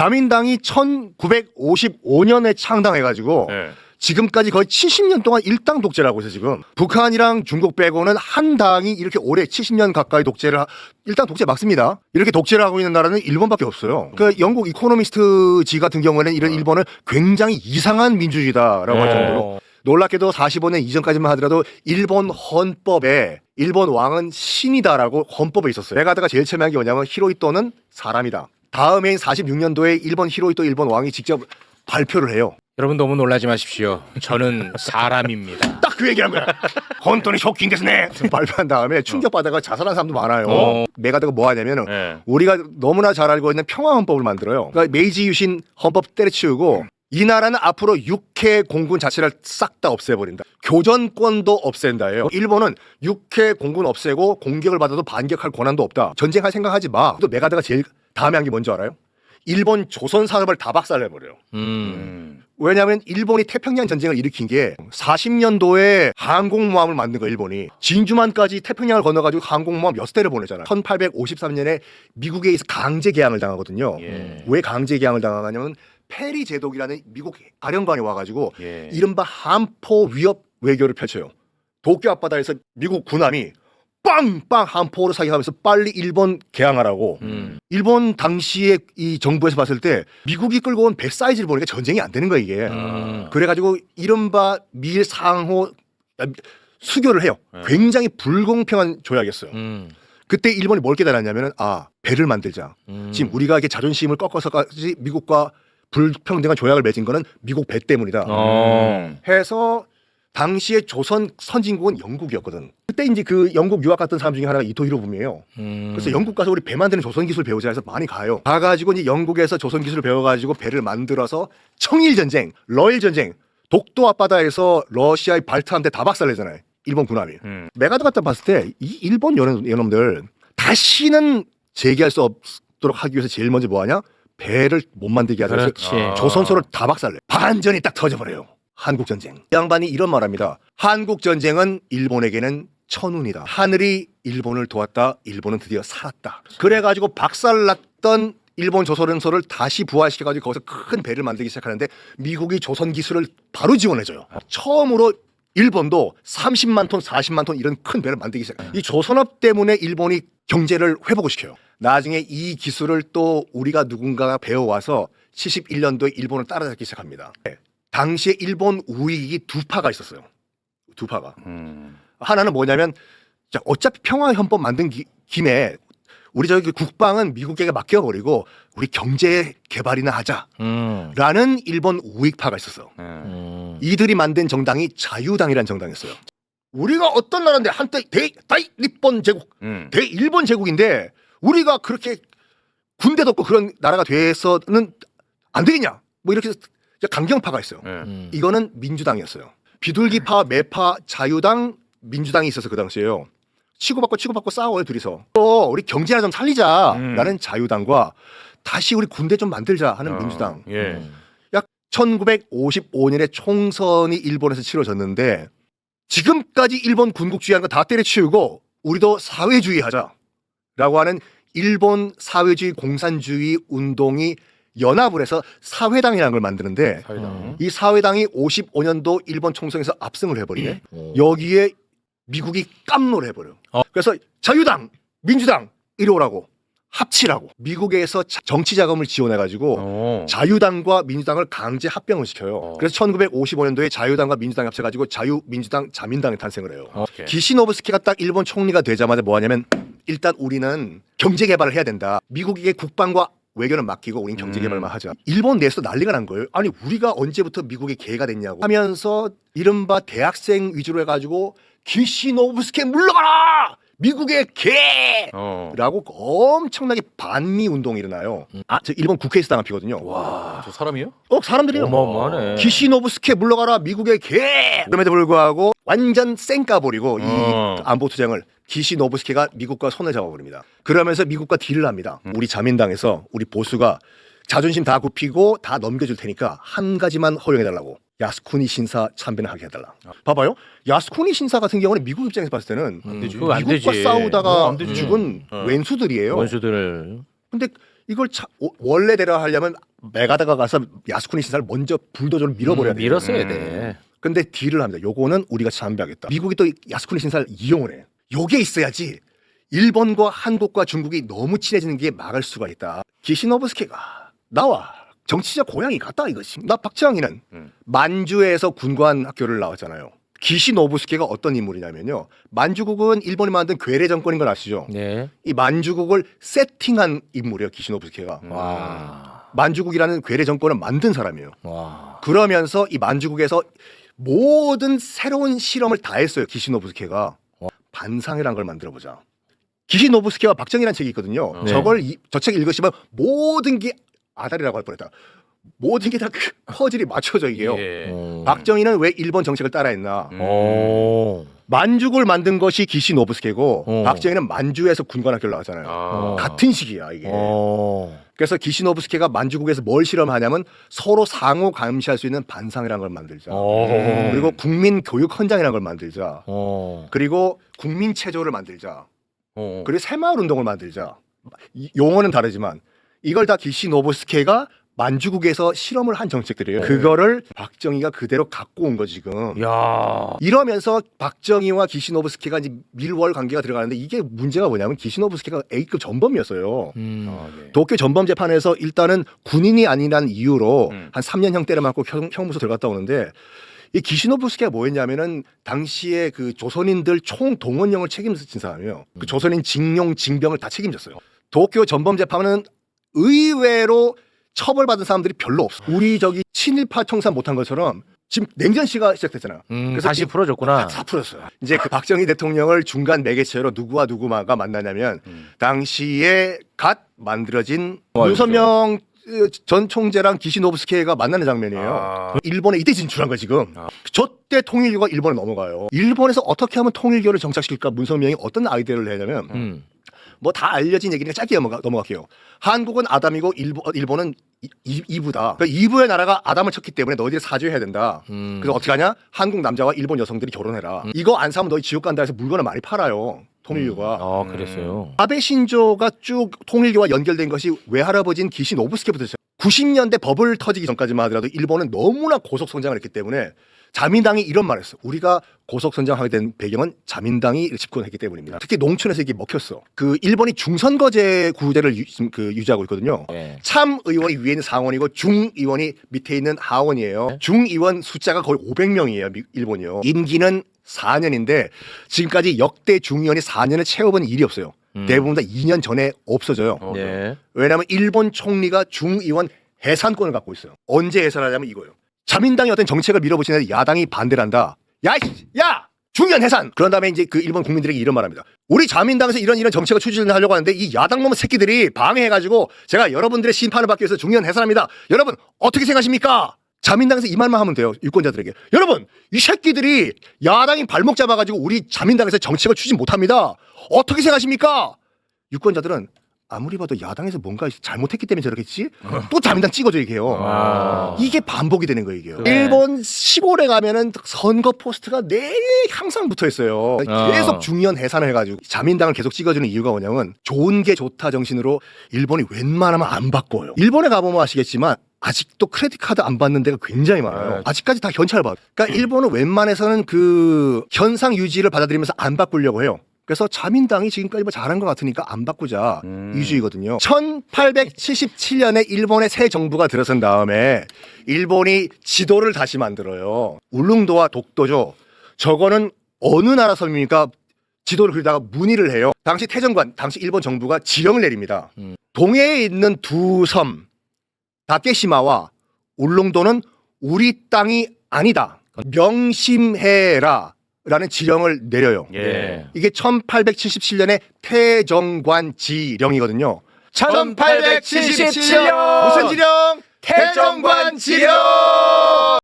자민당이 1955년에 창당해가지고 네. 지금까지 거의 70년 동안 일당 독재를 하고 있어요. 지금 북한이랑 중국 빼고는 한 당이 이렇게 오래 70년 가까이 일당 독재 맞습니다. 이렇게 독재를 하고 있는 나라는 일본밖에 없어요. 그 영국 이코노미스트지 같은 경우에는 이런 일본을 굉장히 이상한 민주주의다라고 할 정도로 놀랍게도 45년 이전까지만 하더라도 일본 헌법에 일본 왕은 신이다라고 헌법에 있었어요. 메가다가 제일 처음에 한 게 뭐냐면 히로히토는 사람이다. 다음해인 46년도에 일본 히로히토 일본 왕이 직접 발표를 해요. 여러분 너무 놀라지 마십시오. 저는 사람입니다. 딱 그 얘기한 거야. 혼돈이 쇼킹 됐네. 발표한 다음에 충격받아가 자살한 사람도 많아요. 메가다가 뭐 하냐면은 우리가 너무나 잘 알고 있는 평화헌법을 만들어요. 그러니까 메이지 유신 헌법 때려치우고 이 나라는 앞으로 육해 공군 자체를 싹 다 없애버린다. 교전권도 없앤다예요. 일본은 육해 공군 없애고 공격을 받아도 반격할 권한도 없다. 전쟁할 생각하지 마. 또 메가다가 제일 다음에 한 게 뭔지 알아요? 일본 조선 산업을 다 박살내버려요. 왜냐하면 일본이 태평양 전쟁을 일으킨 게 40년도에 항공모함을 만든 거예요. 일본이 진주만까지 태평양을 건너가지고 항공모함 6대를 보내잖아요. 1853년에 미국에 의해서 강제 개항을 당하거든요. 왜 강제 개항을 당하냐면 페리 제독이라는 미국 아령관이 와가지고 이른바 한포 위협 외교를 펼쳐요. 도쿄 앞바다에서 미국 군함이 빵빵 한포로 사격하면서 빨리 일본 개항하라고. 일본 당시에 이 정부에서 봤을 때 미국이 끌고 온 배 사이즈를 보니까 전쟁이 안 되는 거야 이게. 그래가지고 이른바 미일 상호 수교를 해요. 굉장히 불공평한 조약이었어요. 그때 일본이 뭘 깨달았냐면은 배를 만들자. 지금 우리가 이렇게 자존심을 꺾어서까지 미국과 불평등한 조약을 맺은 거는 미국 배 때문이다. 해서 당시에 조선 선진국은 영국이었거든. 그때 이제 그 영국 유학 갔던 사람 중에 하나가 이토 히로부미예요. 그래서 영국 가서 우리 배 만드는 조선 기술 배우자 해서 많이 가요. 가가지고 이제 영국에서 조선 기술을 배워가지고 배를 만들어서 청일 전쟁, 러일 전쟁, 독도 앞바다에서 러시아의 발트 함대 다 박살내잖아요. 일본 군함이. 메가드 갖다 봤을 때 이 일본 연놈들 다시는 재기할 수 없도록 하기 위해서 제일 먼저 뭐하냐? 배를 못 만들게 하자. 그래서 조선소를 다 박살내. 반전이 딱 터져버려요. 한국전쟁. 이 양반이 이런 말합니다. 한국전쟁은 일본에게는 천운이다. 하늘이 일본을 도왔다. 일본은 드디어 살았다. 그래가지고 박살났던 일본 조선소를 다시 부활시켜가지고 거기서 큰 배를 만들기 시작하는데 미국이 조선 기술을 바로 지원해줘요. 처음으로 일본도 30만 톤, 40만 톤 이런 큰 배를 만들기 시작해요. 이 조선업 때문에 일본이 경제를 회복을 시켜요. 나중에 이 기술을 또 우리가 누군가가 배워와서 71년도에 일본을 따라잡기 시작합니다. 당시에 일본 우익이 두 파가 있었어요. 두 파가. 하나는 뭐냐면 어차피 평화헌법 만든 김에 우리 저기 국방은 미국에게 맡겨버리고 우리 경제 개발이나 하자라는 일본 우익파가 있었어. 이들이 만든 정당이 자유당이라는 정당이었어요. 우리가 어떤 나라인데 한때 대일본 제국, 대일본 제국인데 우리가 그렇게 군대도 없고 그런 나라가 돼서는 안 되겠냐? 뭐 이렇게 강경파가 있어요. 이거는 민주당이었어요. 비둘기파, 매파, 자유당, 민주당이 있어서 그 당시에요. 치고받고 싸워요 둘이서. 또 우리 경제나 좀 살리자라는 자유당과 다시 우리 군대 좀 만들자 하는 민주당. 약 1955년에 총선이 일본에서 치러졌는데 지금까지 일본 군국주의하는 거 다 때려치우고 우리도 사회주의 하자라고 하는 일본 사회주의 공산주의 운동이 연합을 해서 사회당이라는 걸 만드는데 이 사회당이 55년도 일본 총선에서 압승을 해버리네. 여기에 미국이 깜놀 해버려요. 그래서 자유당, 민주당 이리 오라고 합치라고 미국에서 정치 자금을 지원해가지고 자유당과 민주당을 강제 합병을 시켜요. 그래서 1955년도에 자유당과 민주당이 합쳐가지고 자유민주당 자민당이 탄생을 해요. 기시노부스키가 딱 일본 총리가 되자마자 뭐 하냐면 일단 우리는 경제 개발을 해야 된다. 미국에게 국방과 외교는 맡기고 우린 경제 개발만 하자. 일본 내에서 난리가 난 거예요. 아니 우리가 언제부터 미국의 개가 됐냐고 하면서 이른바 대학생 위주로 해가지고 기시노부스키 물러가라! 미국의 개라고 엄청나게 반미 운동이 일어나요. 저 일본 국회에서 당한 피거든요. 와, 저 사람이요? 사람들이요. 어마어마하네. 기시노부스키 물러가라 미국의 개. 그럼에도 불구하고 완전 쌩까버리고 이 안보 투쟁을 기시노부스키가 미국과 손을 잡아버립니다. 그러면서 미국과 딜을 합니다. 우리 자민당에서 우리 보수가 자존심 다 굽히고 다 넘겨줄 테니까 한 가지만 허용해달라고. 야스쿠니 신사 참배는 하게 해달라. 봐봐요. 야스쿠니 신사 같은 경우는 미국 입장에서 봤을 때는 그거 안 미국과 되지. 싸우다가 안 되지. 죽은 왼수들이에요. 원수들을. 근데 이걸 원래대로 하려면 메가다가 가서 야스쿠니 신사를 먼저 불도저로 밀어버려야 돼요. 밀었어야 돼. 근데 딜을 합니다. 요거는 우리가 참배하겠다. 미국이 또 야스쿠니 신사를 이용을 해. 요게 있어야지 일본과 한국과 중국이 너무 친해지는 게 막을 수가 있다. 기시노부스케가 나와. 정치적 고향이 같다 이것이. 나 박지왕이는 만주에서 군관 학교를 나왔잖아요. 기시노부스케가 어떤 인물이냐면요. 만주국은 일본이 만든 괴뢰 정권인 걸 아시죠? 네. 이 만주국을 세팅한 인물이에요. 기시노부스케가. 와. 만주국이라는 괴뢰 정권을 만든 사람이에요. 와. 그러면서 이 만주국에서 모든 새로운 실험을 다 했어요. 기시노부스케가. 반상회라는 걸 만들어보자. 기시노부스케와 박정희라는 책이 있거든요. 네. 저 책 읽으시면 모든 게 아다리라고 할 뻔했다. 모든 게 다 그 퍼즐이 맞춰져 이게요. 예. 박정희는 왜 일본 정책을 따라했나? 오. 만주국을 만든 것이 기시노부스케고 어. 박정희는 만주에서 군관학교를 나왔잖아요. 아. 같은 시기야 이게. 어. 그래서 기시노부스케가 만주국에서 뭘 실험하냐면 서로 상호 감시할 수 있는 반상이라는 걸 만들자. 어. 그리고 국민 교육 헌장이라는 걸 만들자. 어. 그리고 국민 체조를 만들자. 어. 그리고 새마을 운동을 만들자. 용어는 다르지만 이걸 다 기시노부스케가 만주국에서 실험을 한 정책들이에요. 그거를 박정희가 그대로 갖고 온 거 지금. 야. 이러면서 박정희와 기시노부스케가 이제 밀월 관계가 들어가는데 이게 문제가 뭐냐면 기시노부스케가 A급 전범이었어요. 네. 도쿄 전범 재판에서 일단은 군인이 아니란 이유로 한 3년형 때려 맞고 형무소 들어갔다 오는데 이 기시노부스케가 뭐였냐면은 당시에 그 조선인들 총동원령을 책임진 사람이에요. 그 조선인 징용 징병을 다 책임졌어요. 도쿄 전범 재판은 의외로 처벌받은 사람들이 별로 없어. 우리 저기 친일파 청산 못한 것처럼 지금 냉전 시가 시작됐잖아요. 그래서 다시 풀어줬구나. 다 풀었어요. 이제 그 박정희 대통령을 중간 매개체로 누구와 누구가 만나냐면 당시에 갓 만들어진 윤석명 전 총재랑 기시노부스케가 만나는 장면이에요. 일본에 이때 진출한 거야 지금. 저때 통일교가 일본에 넘어가요. 일본에서 어떻게 하면 통일교를 정착시킬까 문선명이 어떤 아이디어를 내냐면 뭐 다 알려진 얘기니까 짧게 넘어갈게요. 한국은 아담이고 일본은 이브다. 그러니까 이브의 나라가 아담을 쳤기 때문에 너희들이 사죄해야 된다. 그래서 어떻게 하냐? 한국 남자와 일본 여성들이 결혼해라. 이거 안 사면 너희 지옥 간다 해서 물건을 많이 팔아요. 통일교가. 아, 그랬어요. 아베 신조가 쭉 통일교와 연결된 것이 외할아버지인 기시노부스케부터 시작. 90년대 버블 터지기 전까지만 하더라도 일본은 너무나 고속 성장을 했기 때문에 자민당이 이런 말을 했어. 우리가 고속 성장하게 된 배경은 자민당이 집권했기 때문입니다. 특히 농촌에서 이게 먹혔어. 그 일본이 중선거제 구제를 유지하고 있거든요. 네. 참의원이 위에 있는 상원이고 중의원이 밑에 있는 하원이에요. 중의원 숫자가 거의 500명이에요. 일본이요. 임기는 4년인데 지금까지 역대 중의원이 4년을 채워본 일이 없어요. 대부분 다 2년 전에 없어져요. 네. 왜냐하면 일본 총리가 중의원 해산권을 갖고 있어요. 언제 해산하냐면 이거예요. 자민당이 어떤 정책을 밀어붙이는데 야당이 반대를 한다. 야! 중의원 해산! 그런 다음에 이제 그 일본 국민들에게 이런 말합니다. 우리 자민당에서 이런 정책을 추진하려고 하는데 이 야당 놈의 새끼들이 방해해가지고 제가 여러분들의 심판을 받기 위해서 중의원 해산합니다. 여러분 어떻게 생각하십니까? 자민당에서 이 말만 하면 돼요. 유권자들에게. 여러분 이 새끼들이 야당이 발목 잡아가지고 우리 자민당에서 정책을 추진 못합니다. 어떻게 생각하십니까? 유권자들은 아무리 봐도 야당에서 뭔가 잘못했기 때문에 저렇겠지? 또 자민당 찍어줘 이게요. 이게 반복이 되는 거예요 이게요. 그래. 일본 시골에 가면은 선거 포스트가 늘 항상 붙어 있어요. 계속 중의원 해산을 해가지고 자민당을 계속 찍어주는 이유가 뭐냐면 좋은 게 좋다 정신으로 일본이 웬만하면 안 바꿔요. 일본에 가보면 아시겠지만 아직도 크레딧 카드 안 받는 데가 굉장히 많아요. 아직까지 다 현찰 받아. 그러니까 일본은 웬만해서는 그 현상 유지를 받아들이면서 안 바꾸려고 해요. 그래서 자민당이 지금까지 뭐 잘한 것 같으니까 안 바꾸자 이주의거든요. 1877년에 일본의 새 정부가 들어선 다음에 일본이 지도를 다시 만들어요. 울릉도와 독도죠. 저거는 어느 나라 섬입니까? 지도를 그리다가 문의를 해요. 당시 태정관, 당시 일본 정부가 지령을 내립니다. 동해에 있는 두 섬, 다케시마와 울릉도는 우리 땅이 아니다. 명심해라. 라는 지령을 내려요. 예. 이게 1877년에 태정관 지령이거든요. 1877년 무슨 지령? 태정관 지령!